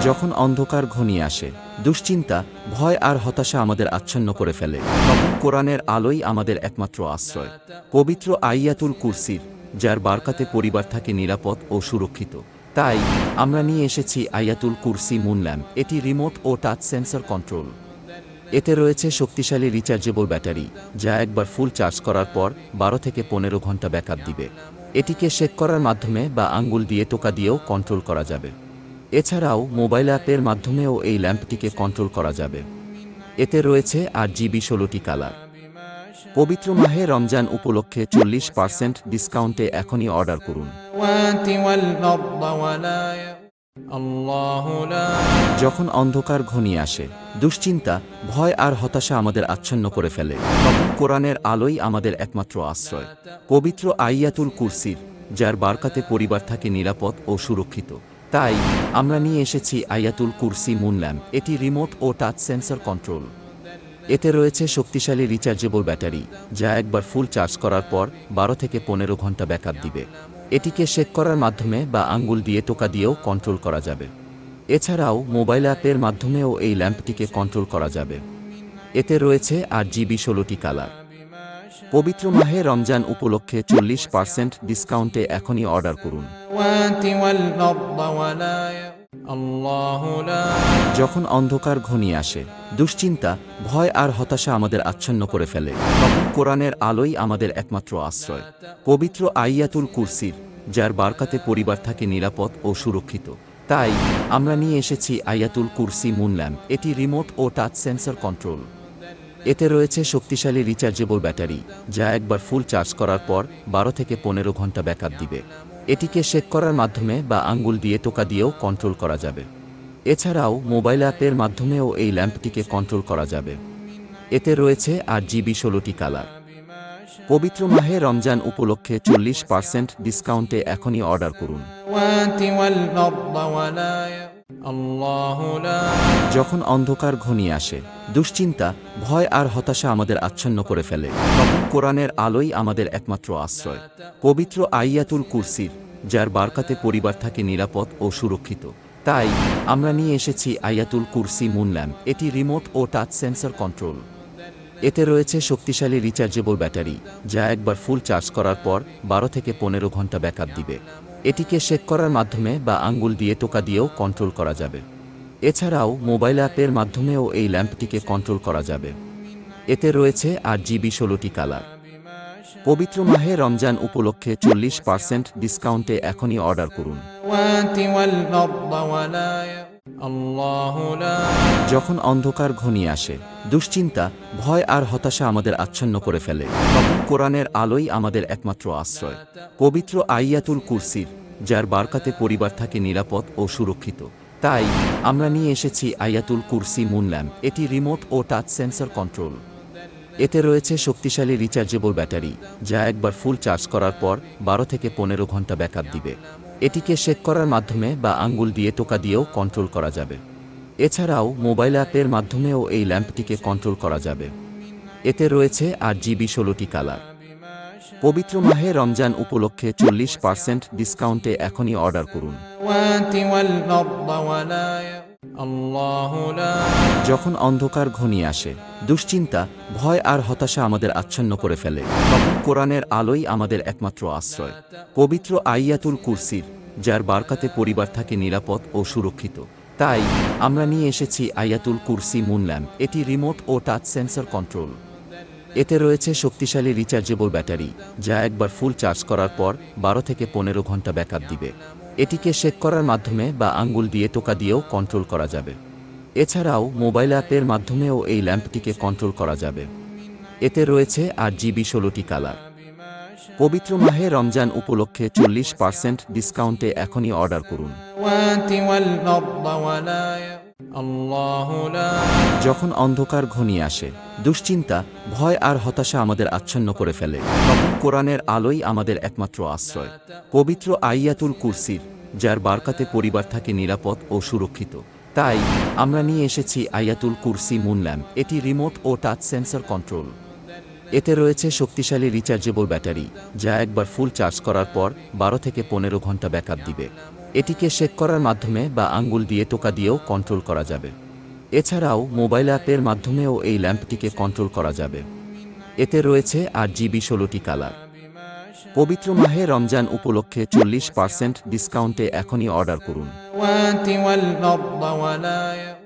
যখন অন্ধকার ঘনিয়ে আসে, দুশ্চিন্তা, ভয় আর হতাশা আমাদের আচ্ছন্ন করে ফেলে, তখন কোরআনের আলোই আমাদের একমাত্র আশ্রয়। পবিত্র আইয়াতুল কুরসির, যার বারকাতে পরিবার থাকে নিরাপদ ও সুরক্ষিত। তাই আমরা নিয়ে এসেছি আইয়াতুল কুরসি মুন ল্যাম্প। এটি রিমোট ও টাচ সেন্সর কন্ট্রোল। এতে রয়েছে শক্তিশালী রিচার্জেবল ব্যাটারি, যা একবার ফুল চার্জ করার পর 12 থেকে 15 ঘন্টা ব্যাকআপ দিবে। এটিকে শেক করার মাধ্যমে বা আঙ্গুল দিয়ে টোকা দিয়েও কন্ট্রোল করা যাবে। এছাড়াও মোবাইল অ্যাপের মাধ্যমেও এই ল্যাম্পটিকে কন্ট্রোল করা যাবে। এতে রয়েছে RGB 16টি কালার। পবিত্র মাহে রমজান উপলক্ষে 40% ডিসকাউন্টে এখনই অর্ডার করুন। যখন অন্ধকার ঘনিয়ে আসে, দুশ্চিন্তা, ভয় আর হতাশা আমাদের আচ্ছন্ন করে ফেলে, তখন কোরআনের আলোই আমাদের একমাত্র আশ্রয়। পবিত্র আইয়াতুল কুরসির, যার বারকাতে পরিবার থাকে নিরাপদ ও সুরক্ষিত। তাই আমরা নিয়ে এসেছি আইয়াতুল কুরসি মুন ল্যাম্প। এটি রিমোট ও টাচ সেন্সর কন্ট্রোল। এতে রয়েছে শক্তিশালী রিচার্জেবল ব্যাটারি, যা একবার ফুল চার্জ করার পর 12 থেকে 15 ঘন্টা ব্যাকআপ দিবে। এটিকে শেক করার মাধ্যমে বা আঙ্গুল দিয়ে টোকা দিয়েও কন্ট্রোল করা যাবে। এছাড়াও মোবাইল অ্যাপের মাধ্যমেও এই ল্যাম্পটিকে কন্ট্রোল করা যাবে। এতে রয়েছে RGB 16টি কালার। পবিত্র মাহে রমজান উপলক্ষে 40% ডিসকাউন্টে এখনই অর্ডার করুন। যখন অন্ধকার ঘনিয়ে আসে, দুশ্চিন্তা, ভয় আর হতাশা আমাদের আচ্ছন্ন করে ফেলে, তখন কোরআনের আলোই আমাদের একমাত্র আশ্রয়। পবিত্র আইয়াতুল কুরসির, যার বারকাতে পরিবার থাকে নিরাপদ ও সুরক্ষিত। তাই আমরা নিয়ে এসেছি আইয়াতুল কুরসি মুন ল্যাম্প। এটি রিমোট ও টাচ সেন্সর কন্ট্রোল। এতে রয়েছে শক্তিশালী রিচার্জেবল ব্যাটারি, যা একবার ফুল চার্জ করার পর 12 থেকে 15 ঘন্টা ব্যাকআপ দিবে। এটিকে শেক করার মাধ্যমে বা আঙ্গুল দিয়ে টোকা দিয়েও কন্ট্রোল করা যাবে। এছাড়াও মোবাইল অ্যাপের মাধ্যমেও এই ল্যাম্পটিকে কন্ট্রোল করা যাবে। এতে রয়েছে RGB 16টি কালার। পবিত্র মাহে রমজান উপলক্ষে 40% ডিসকাউন্টে এখনই অর্ডার করুন। যখন অন্ধকার ঘনিয়ে আসে, দুশ্চিন্তা, ভয় আর হতাশা আমাদের আচ্ছন্ন করে ফেলে, তখন কোরআনের আলোই আমাদের একমাত্র আশ্রয়। পবিত্র আইয়াতুল কুরসির, যার বারকাতে পরিবার থাকে নিরাপদ ও সুরক্ষিত। তাই আমরা নিয়ে এসেছি আইয়াতুল কুরসি মুন ল্যাম্প। এটি রিমোট ও টাচ সেন্সর কন্ট্রোল। এতে রয়েছে শক্তিশালী রিচার্জেবল ব্যাটারি, যা একবার ফুল চার্জ করার পর 12 থেকে 15 ঘন্টা ব্যাকআপ দিবে। এটিকে শেক করার মাধ্যমে বা আঙ্গুল দিয়ে টোকা দিয়েও কন্ট্রোল করা যাবে। এছাড়াও মোবাইল অ্যাপের মাধ্যমেও এই ল্যাম্পটিকে কন্ট্রোল করা যাবে। এতে রয়েছে RGB 16টি কালার। পবিত্র মাহে রমজান উপলক্ষে 40% ডিসকাউন্টে এখনই অর্ডার করুন। যখন অন্ধকার ঘনিয়ে আসে, দুশ্চিন্তা, ভয় আর হতাশা আমাদের আচ্ছন্ন করে ফেলে, তখন কোরআনের আলোই আমাদের একমাত্র আশ্রয়। পবিত্র আইয়াতুল কুরসির, যার বারকাতে পরিবার থাকে নিরাপদ ও সুরক্ষিত। তাই আমরা নিয়ে এসেছি আইয়াতুল কুরসি মুন ল্যাম্প। এটি রিমোট ও টাচ সেন্সর কন্ট্রোল। এতে রয়েছে শক্তিশালী রিচার্জেবল ব্যাটারি, যা একবার ফুল চার্জ করার পর 12 থেকে 15 ঘন্টা ব্যাকআপ দিবে। এটিকে শেক করার মাধ্যমে বা আঙ্গুল দিয়ে টোকা দিয়েও কন্ট্রোল করা যাবে। এছাড়াও মোবাইল অ্যাপের মাধ্যমেও এই ল্যাম্পটিকে কন্ট্রোল করা যাবে। এতে রয়েছে RGB 16টি কালার। পবিত্র মাহে রমজান উপলক্ষে 40% ডিসকাউন্টে এখনই অর্ডার করুন। যখন অন্ধকার ঘনিয়ে আসে, দুশ্চিন্তা, ভয় আর হতাশা আমাদের আচ্ছন্ন করে ফেলে, তখন কোরআনের আলোই আমাদের একমাত্র আশ্রয়। পবিত্র আইয়াতুল কুরসির, যার বারকাতে পরিবার থাকে নিরাপদ ও সুরক্ষিত। তাই আমরা নিয়ে এসেছি আইয়াতুল কুরসি মুন ল্যাম্প। এটি রিমোট ও টাচ সেন্সর কন্ট্রোল। এতে রয়েছে শক্তিশালী রিচার্জেবল ব্যাটারি, যা একবার ফুল চার্জ করার পর 12 থেকে 15 ঘন্টা ব্যাকআপ দিবে। এটিকে শেক করার মাধ্যমে বা আঙ্গুল দিয়ে টোকা দিয়েও কন্ট্রোল করা যাবে। এছাড়াও মোবাইল অ্যাপের মাধ্যমেও এই ল্যাম্পটিকে কন্ট্রোল করা যাবে। এতে রয়েছে RGB 16টি কালার। পবিত্র মাহে রমজান উপলক্ষে 40% ডিসকাউন্টে এখনই অর্ডার করুন। যখন অন্ধকার ঘনিয়ে আসে, দুশ্চিন্তা, ভয় আর হতাশা আমাদের আচ্ছন্ন করে ফেলে, তখন কোরআনের আলোই আমাদের একমাত্র আশ্রয়। পবিত্র আইয়াতুল কুরসির, যার বারকাতে পরিবার থাকে নিরাপদ ও সুরক্ষিত। তাই আমরা নিয়ে এসেছি আইয়াতুল কুরসি মুন ল্যাম্প। এটি রিমোট ও টাচ সেন্সর কন্ট্রোল। এতে রয়েছে শক্তিশালী রিচার্জেবল ব্যাটারি, যা একবার ফুল চার্জ করার পর 12 থেকে 15 ঘন্টা ব্যাকআপ দিবে। এটিকে শেক করার মাধ্যমে বা আঙ্গুল দিয়ে টোকা দিয়েও কন্ট্রোল করা যাবে। এছাড়াও মোবাইল অ্যাপের মাধ্যমেও এই ল্যাম্পটিকে কন্ট্রোল করা যাবে। এতে রয়েছে RGB 16টি কালার। পবিত্র মাহে রমজান উপলক্ষে 40% ডিসকাউন্টে এখনই অর্ডার করুন।